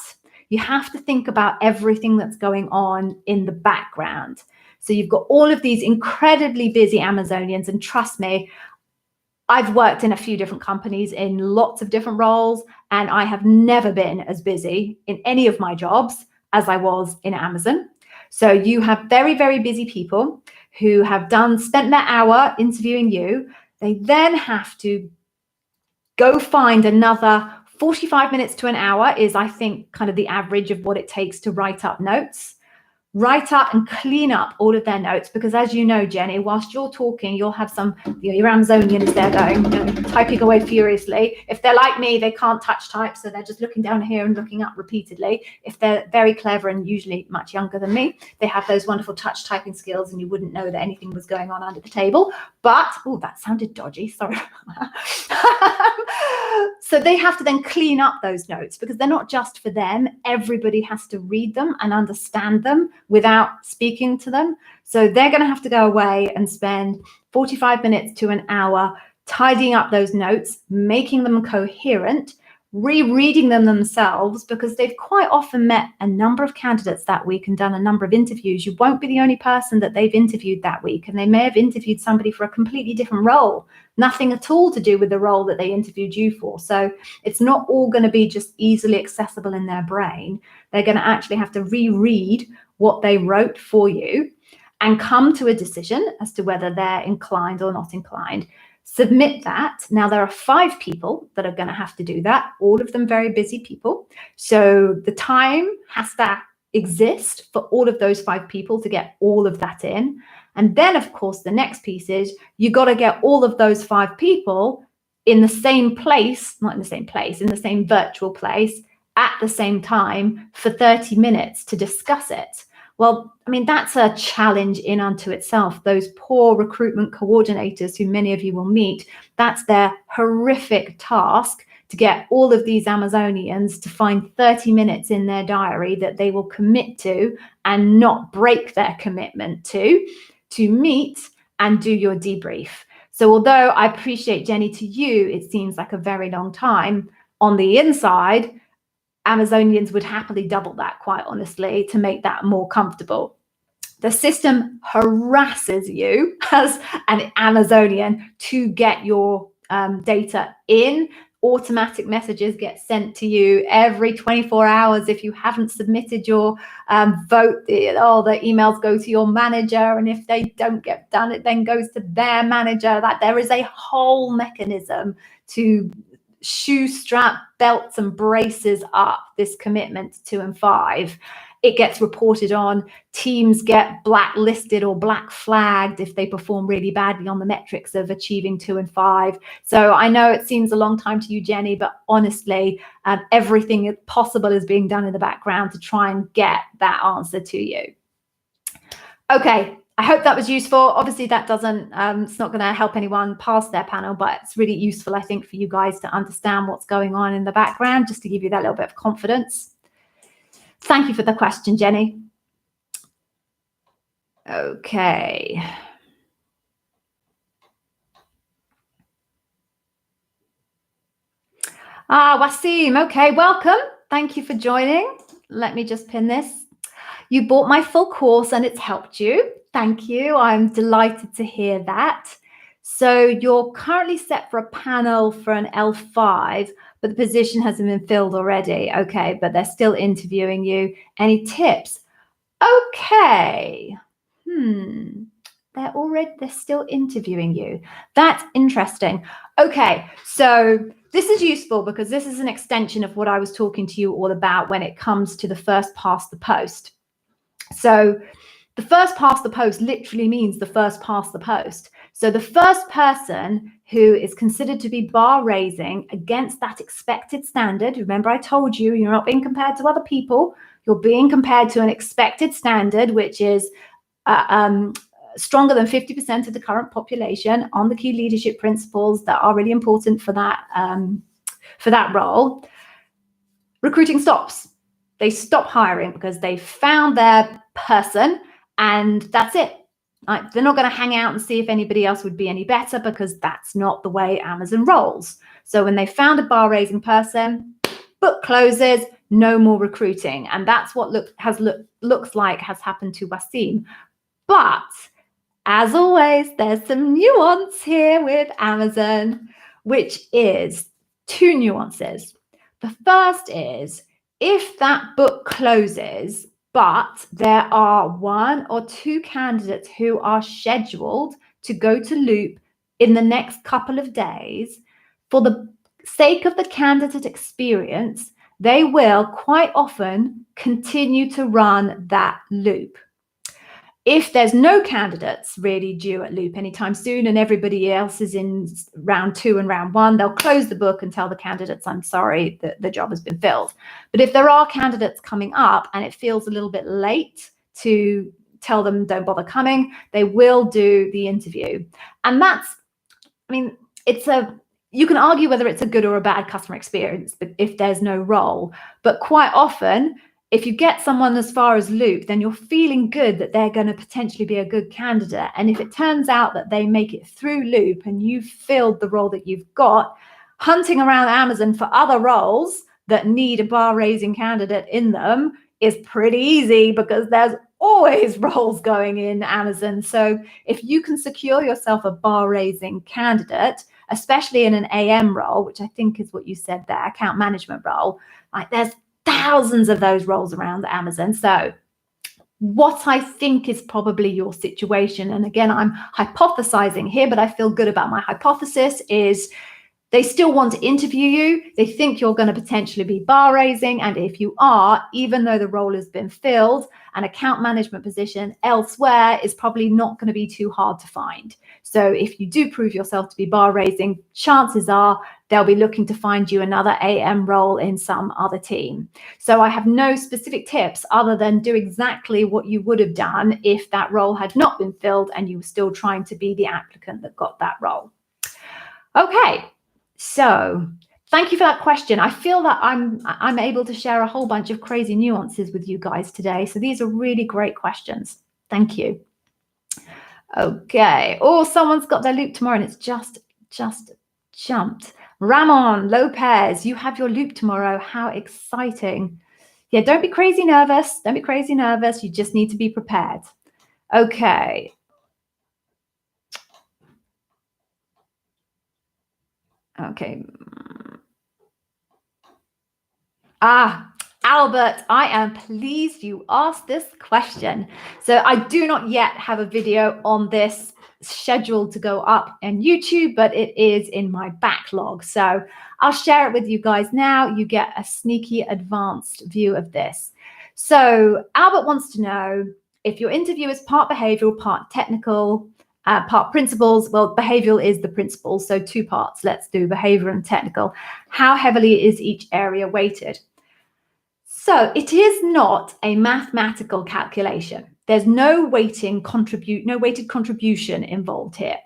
you have to think about everything that's going on in the background. So you've got all of these incredibly busy Amazonians, and trust me, I've worked in a few different companies in lots of different roles, and I have never been as busy in any of my jobs as I was in Amazon. So you have very, very busy people who have spent their hour interviewing you. They then have to go find another 45 minutes to an hour is, I think, kind of the average of what it takes to write up notes. Write up and clean up all of their notes, because as you know, Jenny, whilst you're talking, you'll have your Amazonian is there going, typing away furiously. If they're like me, they can't touch type, so they're just looking down here and looking up repeatedly. If they're very clever and usually much younger than me, they have those wonderful touch typing skills and you wouldn't know that anything was going on under the table. But, oh, that sounded dodgy, sorry. So they have to then clean up those notes because they're not just for them. Everybody has to read them and understand them without speaking to them. So they're going to have to go away and spend 45 minutes to an hour tidying up those notes, making them coherent, rereading them themselves, because they've quite often met a number of candidates that week and done a number of interviews. You won't be the only person that they've interviewed that week, and they may have interviewed somebody for a completely different role, nothing at all to do with the role that they interviewed you for. So it's not all going to be just easily accessible in their brain. They're going to actually have to reread what they wrote for you and come to a decision as to whether they're inclined or not inclined. submit that. Now, there are 5 people that are going to have to do that, all of them very busy people. So the time has to exist for all of those 5 people to get all of that in. And then, of course, the next piece is you got to get all of those 5 people in the same place, not in the same place, in the same virtual place at the same time for 30 minutes to discuss it. Well, I mean, that's a challenge in unto itself. Those poor recruitment coordinators who many of you will meet, that's their horrific task to get all of these Amazonians to find 30 minutes in their diary that they will commit to and not break their commitment to meet and do your debrief. So although I appreciate, Jenny, to you, it seems like a very long time, on the inside, Amazonians would happily double that, quite honestly, to make that more comfortable. The system harasses you as an Amazonian to get your data in. Automatic messages get sent to you every 24 hours. If you haven't submitted your vote, the emails go to your manager, and if they don't get done, it then goes to their manager. That there is a whole mechanism to shoestrap, belts and braces up this commitment to 2 and 5. It gets reported on. Teams get blacklisted or black flagged if they perform really badly on the metrics of achieving 2 and 5. So I know it seems a long time to you, Jenny, but honestly, everything possible is being done in the background to try and get that answer to you. Okay, I hope that was useful. Obviously, that doesn't, it's not going to help anyone pass their panel, but it's really useful, I think, for you guys to understand what's going on in the background, just to give you that little bit of confidence. Thank you for the question, Jenny. Okay. Wasim, okay, welcome. Thank you for joining. Let me just pin this. You bought my full course and it's helped you. Thank you. I'm delighted to hear that. So you're currently set for a panel for an L5, but the position hasn't been filled already. Okay, but they're still interviewing you. Any tips? Okay. They're still interviewing you. That's interesting. Okay, so this is useful because this is an extension of what I was talking to you all about when it comes to the first past the post. So the first past the post literally means the first past the post. So the first person who is considered to be bar raising against that expected standard, remember I told you, you're not being compared to other people, you're being compared to an expected standard, which is stronger than 50% of the current population on the key leadership principles that are really important for that role. Recruiting stops. They stop hiring because they found their person and that's it. They're not going to hang out and see if anybody else would be any better because that's not the way Amazon rolls. So when they found a bar raising person, book closes, no more recruiting. And that's what looks like has happened to Wasim. But as always, there's some nuance here with Amazon, which is 2 nuances. The first is if that book closes, but there are 1 or 2 candidates who are scheduled to go to Loop in the next couple of days, for the sake of the candidate experience, they will quite often continue to run that Loop. If there's no candidates really due at Loop anytime soon and everybody else is in round 2 and round 1, they'll close the book and tell the candidates, I'm sorry, the job has been filled. But if there are candidates coming up and it feels a little bit late to tell them don't bother coming, they will do the interview. And that's, I mean, you can argue whether it's a good or a bad customer experience if there's no role. But quite often, if you get someone as far as Loop, then you're feeling good that they're going to potentially be a good candidate. And if it turns out that they make it through Loop and you've filled the role that you've got, hunting around Amazon for other roles that need a bar raising candidate in them is pretty easy because there's always roles going in Amazon. So if you can secure yourself a bar raising candidate, especially in an AM role, which I think is what you said there, account management role, like there's thousands of those roles around Amazon. So what I think is probably your situation, and again, I'm hypothesizing here, but I feel good about my hypothesis, is they still want to interview you. They think you're going to potentially be bar raising. And if you are, even though the role has been filled, an account management position elsewhere is probably not going to be too hard to find. So if you do prove yourself to be bar raising, chances are they'll be looking to find you another AM role in some other team. So I have no specific tips other than do exactly what you would have done if that role had not been filled and you were still trying to be the applicant that got that role. Okay. So thank you for that question. I feel that I'm able to share a whole bunch of crazy nuances with you guys today. So these are really great questions. Thank you. Okay. Oh, someone's got their loop tomorrow and it's just jumped. Ramon Lopez, you have your loop tomorrow. How exciting. Yeah, don't be crazy nervous. Don't be crazy nervous. You just need to be prepared. Okay. Okay. Albert, I am pleased you asked this question. So I do not yet have a video on this scheduled to go up on YouTube, but it is in my backlog. So I'll share it with you guys now. You get a sneaky advanced view of this. So Albert wants to know if your interview is part behavioral, part technical, part principles. Well, behavioral is the principles, so two parts. Let's do behavior and technical. How heavily is each area weighted? So it is not a mathematical calculation. There's no weighted contribution involved here.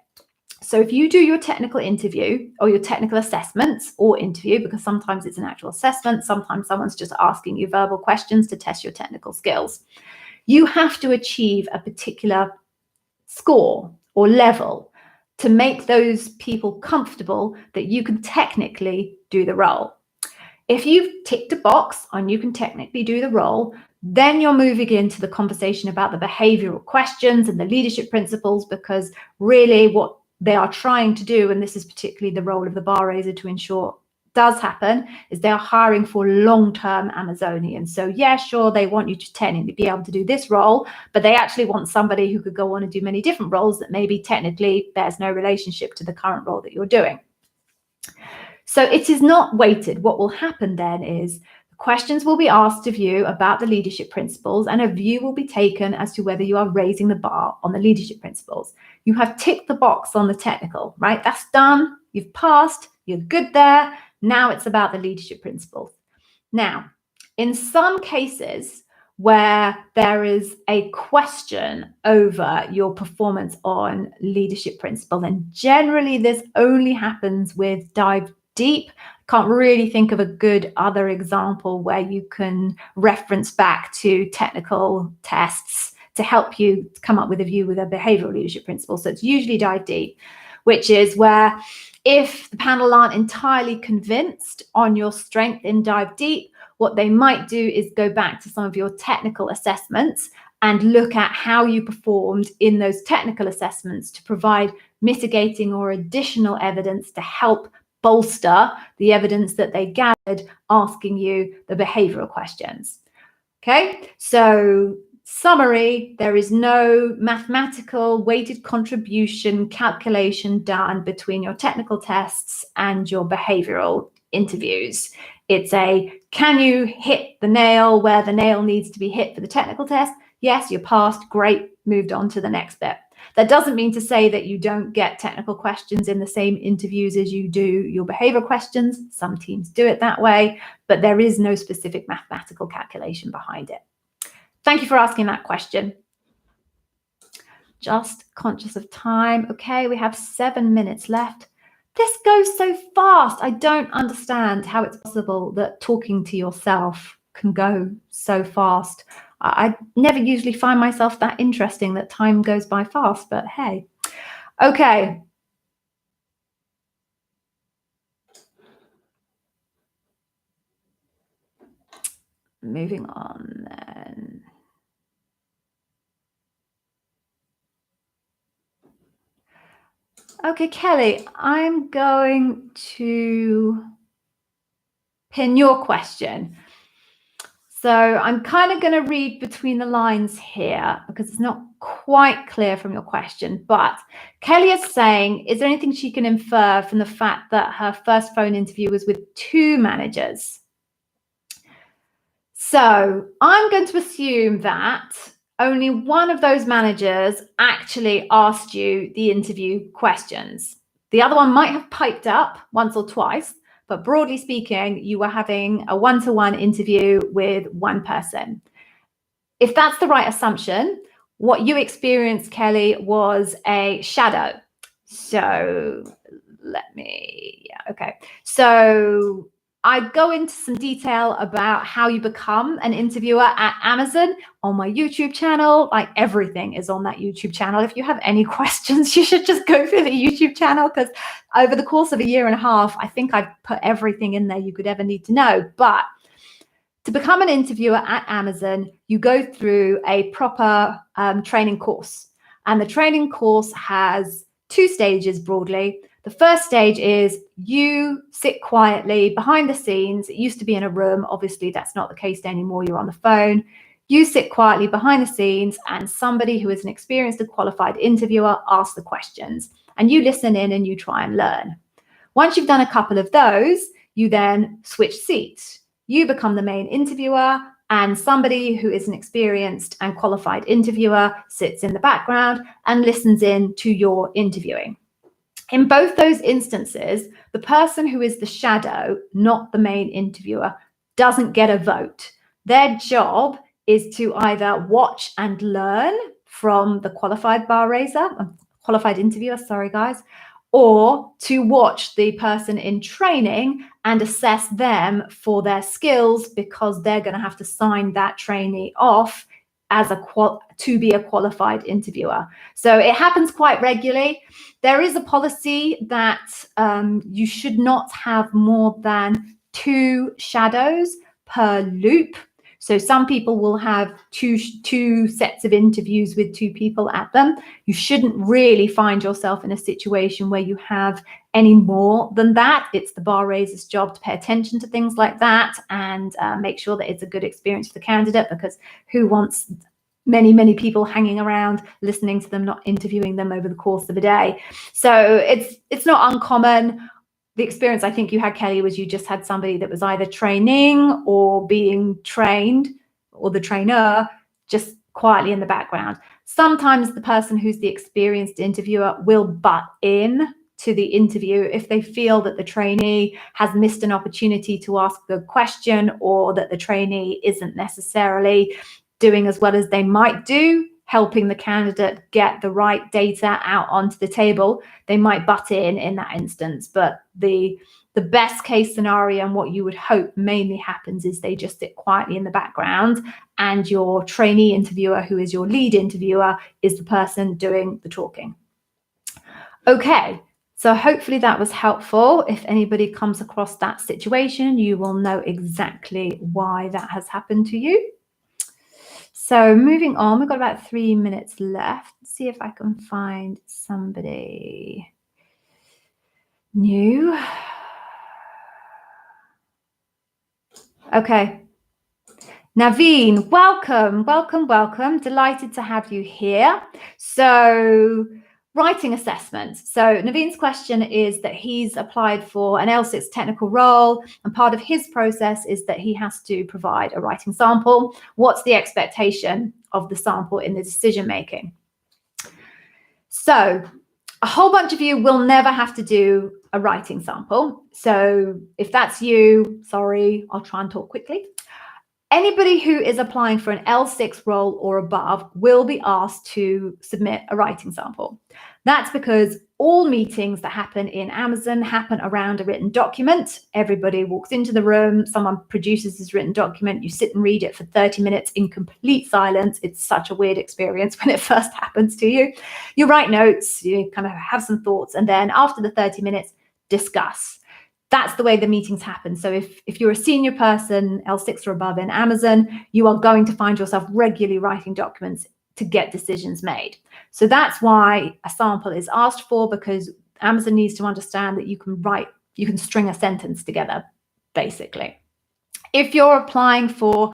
So if you do your technical interview or your technical assessments or interview, because sometimes it's an actual assessment, sometimes someone's just asking you verbal questions to test your technical skills, you have to achieve a particular score or level to make those people comfortable that you can technically do the role. If you've ticked a box and you can technically do the role, then you're moving into the conversation about the behavioral questions and the leadership principles, because really what they are trying to do, and this is particularly the role of the bar raiser to ensure does happen, is they are hiring for long-term Amazonians. So yeah, sure, they want you to technically be able to do this role, but they actually want somebody who could go on and do many different roles that maybe technically bears no relationship to the current role that you're doing. So it is not weighted. What will happen then is questions will be asked of you about the leadership principles, and a view will be taken as to whether you are raising the bar on the leadership principles. You have ticked the box on the technical, right? That's done. You've passed. You're good there. Now it's about the leadership principles. Now, in some cases where there is a question over your performance on leadership principle, and generally this only happens with dive deep. Can't really think of a good other example where you can reference back to technical tests to help you come up with a view with a behavioral leadership principle. So it's usually dive deep, which is where if the panel aren't entirely convinced on your strength in dive deep, what they might do is go back to some of your technical assessments and look at how you performed in those technical assessments to provide mitigating or additional evidence to help bolster the evidence that they gathered asking you the behavioral questions. Okay, so summary, there is no mathematical weighted contribution calculation done between your technical tests and your behavioral interviews. It's a, can you hit the nail where the nail needs to be hit for the technical test? Yes, you passed, great, moved on to the next bit. That doesn't mean to say that you don't get technical questions in the same interviews as you do your behavioral questions. Some teams do it that way, but there is no specific mathematical calculation behind it. Thank you for asking that question. Just conscious of time. Okay, we have 7 minutes left. This goes so fast. I don't understand how it's possible that talking to yourself can go so fast. I never usually find myself that interesting that time goes by fast, but hey. Okay. Moving on then. Okay, Kelly, I'm going to pin your question. So I'm kind of going to read between the lines here because it's not quite clear from your question. But Kelly is saying, is there anything she can infer from the fact that her first phone interview was with 2 managers? So I'm going to assume that only one of those managers actually asked you the interview questions. The other one might have piped up once or twice, but broadly speaking, you were having a one-to-one interview with one person. If that's the right assumption, what you experienced, Kelly, was a shadow. So So I go into some detail about how you become an interviewer at Amazon on my YouTube channel. Like, everything is on that YouTube channel. If you have any questions, you should just go through the YouTube channel, because over the course of a year and a half, I think I've put everything in there you could ever need to know. But to become an interviewer at Amazon, you go through a proper training course. And the training course has 2 stages broadly. The first stage is you sit quietly behind the scenes. It used to be in a room. Obviously, that's not the case anymore. You're on the phone. You sit quietly behind the scenes, and somebody who is an experienced and qualified interviewer asks the questions. And you listen in and you try and learn. Once you've done a couple of those, you then switch seats. You become the main interviewer, and somebody who is an experienced and qualified interviewer sits in the background and listens in to your interviewing. In both those instances, the person who is the shadow, not the main interviewer, doesn't get a vote. Their job is to either watch and learn from the qualified interviewer, sorry guys, or to watch the person in training and assess them for their skills, because they're going to have to sign that trainee off as to be a qualified interviewer. So it happens quite regularly. There is a policy that you should not have more than 2 shadows per loop. So some people will have two sets of interviews with 2 people at them. You shouldn't really find yourself in a situation where you have any more than that. It's the bar raiser's job to pay attention to things like that and make sure that it's a good experience for the candidate, because who wants many people hanging around listening to them, not interviewing them over the course of a day? So it's not uncommon. The experience I think you had, Kelly, was you just had somebody that was either training or being trained, or the trainer, just quietly in the background. Sometimes the person who's the experienced interviewer will butt in to the interview if they feel that the trainee has missed an opportunity to ask the question, or that the trainee isn't necessarily doing as well as they might do, helping the candidate get the right data out onto the table. They might butt in that instance. But the best case scenario, and what you would hope mainly happens, is they just sit quietly in the background, and your trainee interviewer, who is your lead interviewer, is the person doing the talking. Okay, so hopefully that was helpful. If anybody comes across that situation, you will know exactly why that has happened to you. So moving on, we've got about 3 minutes left. Let's see if I can find somebody new. Okay. Naveen, welcome. Delighted to have you here. So, writing assessments. So Naveen's question is that he's applied for an L6 technical role, and part of his process is that he has to provide a writing sample. What's the expectation of the sample in the decision making? So a whole bunch of you will never have to do a writing sample. So if that's you, sorry, I'll try and talk quickly. Anybody who is applying for an L6 role or above will be asked to submit a writing sample. That's because all meetings that happen in Amazon happen around a written document. Everybody walks into the room, someone produces this written document, you sit and read it for 30 minutes in complete silence. It's such a weird experience when it first happens to you. You write notes, you kind of have some thoughts, and then after the 30 minutes, discuss. That's the way the meetings happen. So if you're a senior person, L6 or above in Amazon, you are going to find yourself regularly writing documents to get decisions made. So that's why a sample is asked for, because Amazon needs to understand that you can string a sentence together, basically. If you're applying for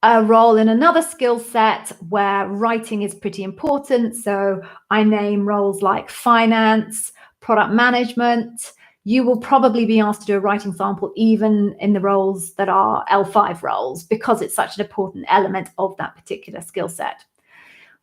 a role in another skill set where writing is pretty important. So I name roles like finance, product management. You will probably be asked to do a writing sample even in the roles that are L5 roles because it's such an important element of that particular skill set.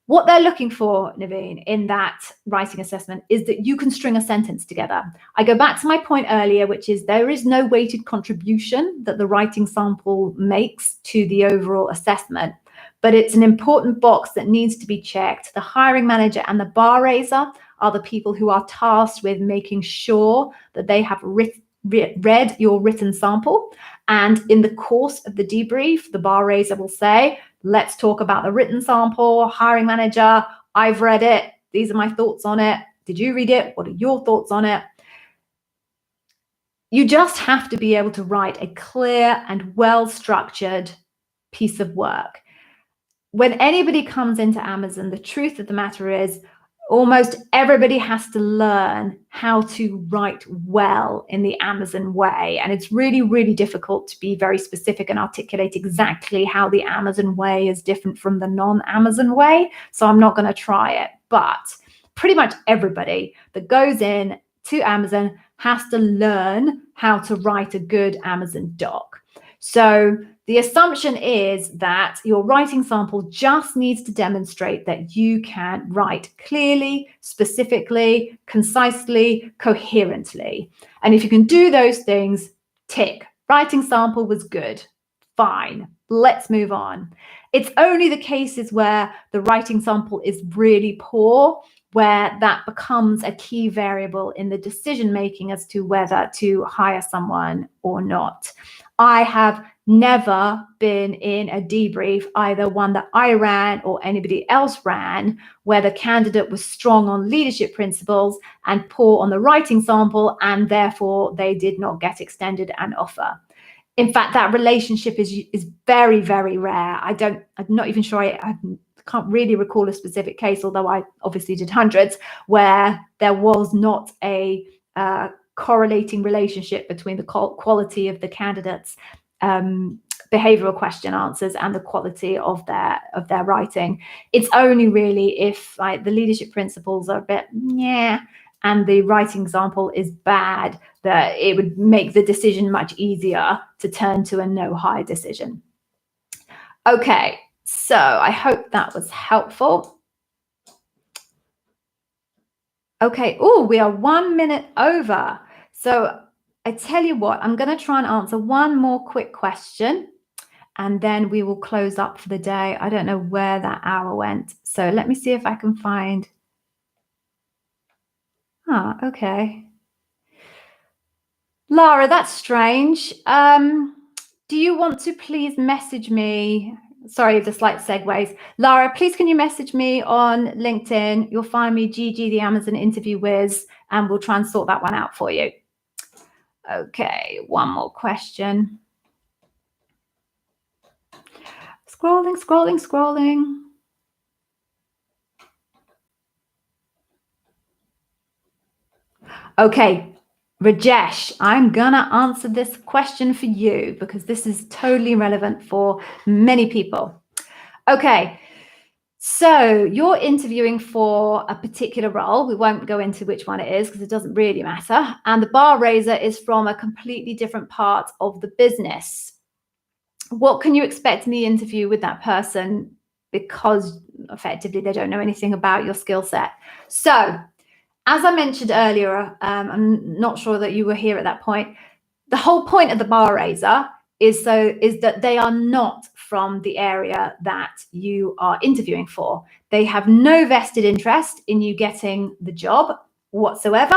What they're looking for, Naveen, in that writing assessment is that you can string a sentence together. I go back to my point earlier, which is there is no weighted contribution that the writing sample makes to the overall assessment, but it's an important box that needs to be checked. The hiring manager and the bar raiser are the people who are tasked with making sure that they have read your written sample. And in the course of the debrief, the bar raiser will say, let's talk about the written sample. Hiring manager, I've read it. These are my thoughts on it. Did you read it? What are your thoughts on it? You just have to be able to write a clear and well-structured piece of work. When anybody comes into Amazon, the truth of the matter is almost everybody has to learn how to write well in the Amazon way. And it's really, really difficult to be very specific and articulate exactly how the Amazon way is different from the non-Amazon way. So I'm not going to try it. But pretty much everybody that goes in to Amazon has to learn how to write a good Amazon doc. So the assumption is that your writing sample just needs to demonstrate that you can write clearly, specifically, concisely, coherently. And if you can do those things, tick. Writing sample was good. Fine. Let's move on. It's only the cases where the writing sample is really poor where that becomes a key variable in the decision making as to whether to hire someone or not. I have never been in a debrief, either one that I ran or anybody else ran, where the candidate was strong on leadership principles and poor on the writing sample, and therefore they did not get extended an offer. In fact, that relationship is very, very rare. I'm not even sure I can't really recall a specific case, although I obviously did hundreds, where there was not a correlating relationship between the quality of the candidates' behavioral question answers and the quality of their writing. It's only really if like the leadership principles are a bit and the writing example is bad that it would make the decision much easier to turn to a no hire decision. Okay, so I hope that was helpful. Okay, we are 1 minute over. So I tell you what, I'm going to try and answer one more quick question and then we will close up for the day. I don't know where that hour went. So let me see if I can find. Okay. Lara, that's strange. Do you want to please message me? Sorry, the slight segues. Lara, please can you message me on LinkedIn? You'll find me Gigi, the Amazon interview whiz, and we'll try and sort that one out for you. Okay, one more question. Scrolling. Okay, Rajesh, I'm gonna answer this question for you because this is totally relevant for many people. Okay, so you're interviewing for a particular role. We won't go into which one it is because it doesn't really matter. And the bar raiser is from a completely different part of the business. What can you expect in the interview with that person? Because effectively they don't know anything about your skill set. So as I mentioned earlier, I'm not sure that you were here at that point. The whole point of the bar raiser is that they are not from the area that you are interviewing for. They have no vested interest in you getting the job whatsoever.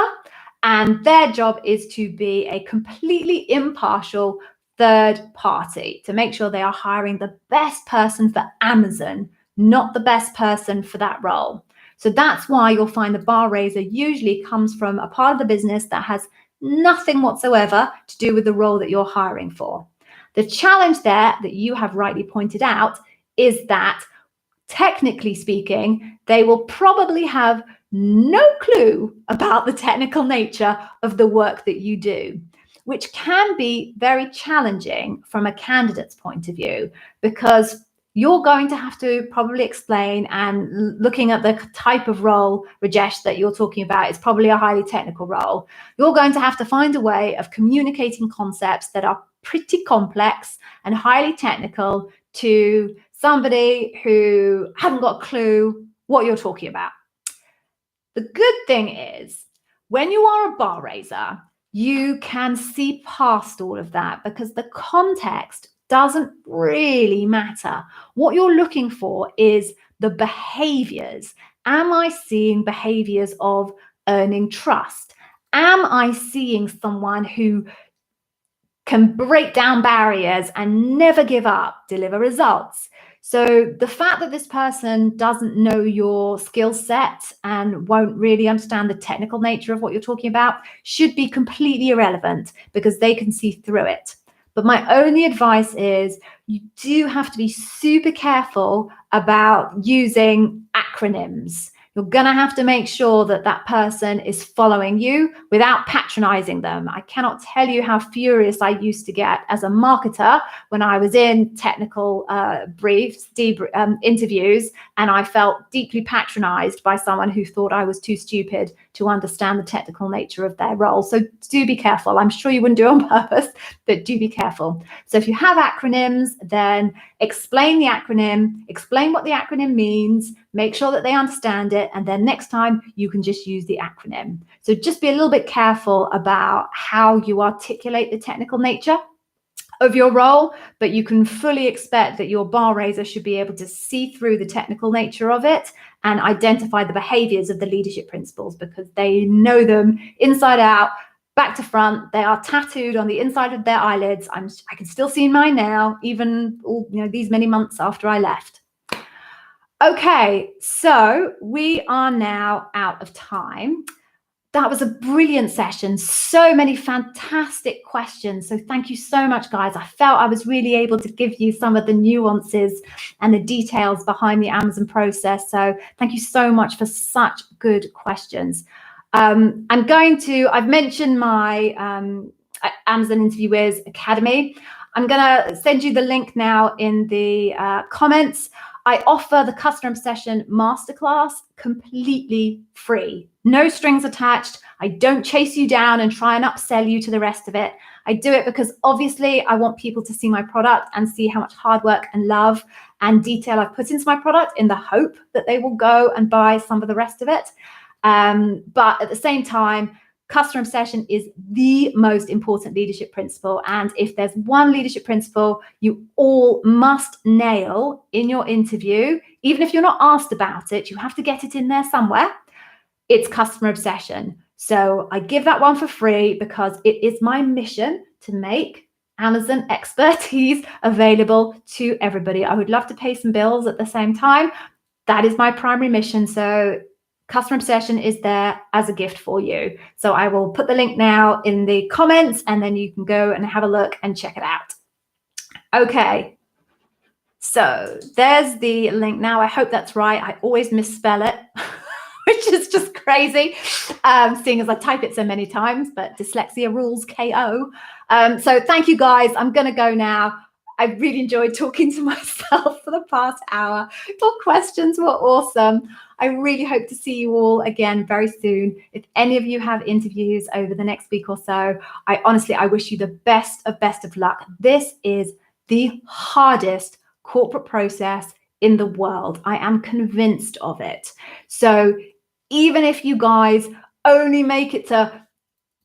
And their job is to be a completely impartial third party to make sure they are hiring the best person for Amazon, not the best person for that role. So that's why you'll find the bar raiser usually comes from a part of the business that has nothing whatsoever to do with the role that you're hiring for. The challenge there that you have rightly pointed out is that, technically speaking, they will probably have no clue about the technical nature of the work that you do, which can be very challenging from a candidate's point of view, because you're going to have to probably explain, and looking at the type of role, Rajesh, that you're talking about, is probably a highly technical role. You're going to have to find a way of communicating concepts that are pretty complex and highly technical to somebody who hasn't got a clue what you're talking about. The good thing is, when you are a bar raiser, you can see past all of that because the context doesn't really matter. What you're looking for is the behaviors. Am I seeing behaviors of earning trust? Am I seeing someone who can break down barriers and never give up, deliver results? So the fact that this person doesn't know your skill set and won't really understand the technical nature of what you're talking about should be completely irrelevant because they can see through it. But my only advice is you do have to be super careful about using acronyms. You're going to have to make sure that that person is following you without patronizing them. I cannot tell you how furious I used to get as a marketer when I was in technical interviews, and I felt deeply patronized by someone who thought I was too stupid to understand the technical nature of their role. So do be careful. I'm sure you wouldn't do it on purpose, but do be careful. So if you have acronyms, then explain the acronym, explain what the acronym means, make sure that they understand it, and then next time you can just use the acronym. So just be a little bit careful about how you articulate the technical nature of your role, but you can fully expect that your bar raiser should be able to see through the technical nature of it and identify the behaviors of the leadership principles because they know them inside out, back to front. They are tattooed on the inside of their eyelids. I can still see mine now, even these many months after I left. Okay, so we are now out of time. That was a brilliant session. So many fantastic questions. So thank you so much, guys. I felt I was really able to give you some of the nuances and the details behind the Amazon process. So thank you so much for such good questions. I've mentioned my Amazon Interviewers Academy. I'm going to send you the link now in the comments. I offer the Customer Obsession Masterclass completely free. No strings attached. I don't chase you down and try and upsell you to the rest of it. I do it because obviously I want people to see my product and see how much hard work and love and detail I've put into my product in the hope that they will go and buy some of the rest of it. But at the same time, customer obsession is the most important leadership principle. And if there's one leadership principle you all must nail in your interview, even if you're not asked about it, you have to get it in there somewhere. It's customer obsession. So I give that one for free because it is my mission to make Amazon expertise available to everybody. I would love to pay some bills at the same time. That is my primary mission. So Customer Obsession is there as a gift for you. So I will put the link now in the comments and then you can go and have a look and check it out. Okay, so there's the link now. I hope that's right. I always misspell it, which is just crazy, seeing as I type it so many times, but dyslexia rules KO. So thank you guys. I'm going to go now. I really enjoyed talking to myself for the past hour. Your questions were awesome. I really hope to see you all again very soon. If any of you have interviews over the next week or so, I wish you the best of luck. This is the hardest corporate process in the world. I am convinced of it. So even if you guys only make it to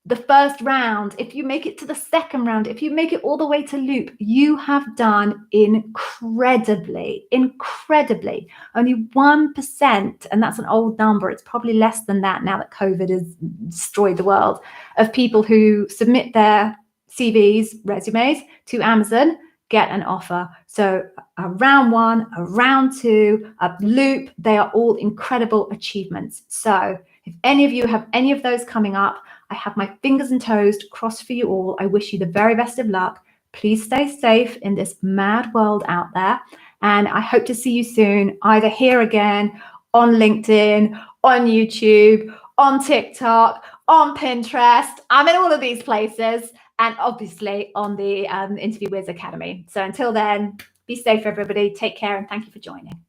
the first round, if you make it to the second round, if you make it all the way to loop, you have done incredibly. Only 1%, and that's an old number, it's probably less than that now that COVID has destroyed the world, of people who submit their CVs, resumes to Amazon get an offer. So a round one, a round two, a loop, they are all incredible achievements. So if any of you have any of those coming up, I have my fingers and toes crossed for you all. I wish you the very best of luck. Please stay safe in this mad world out there. And I hope to see you soon, either here again, on LinkedIn, on YouTube, on TikTok, on Pinterest. I'm in all of these places. And obviously on the Interviewers Academy. So until then, Be safe, everybody. Take care, and thank you for joining.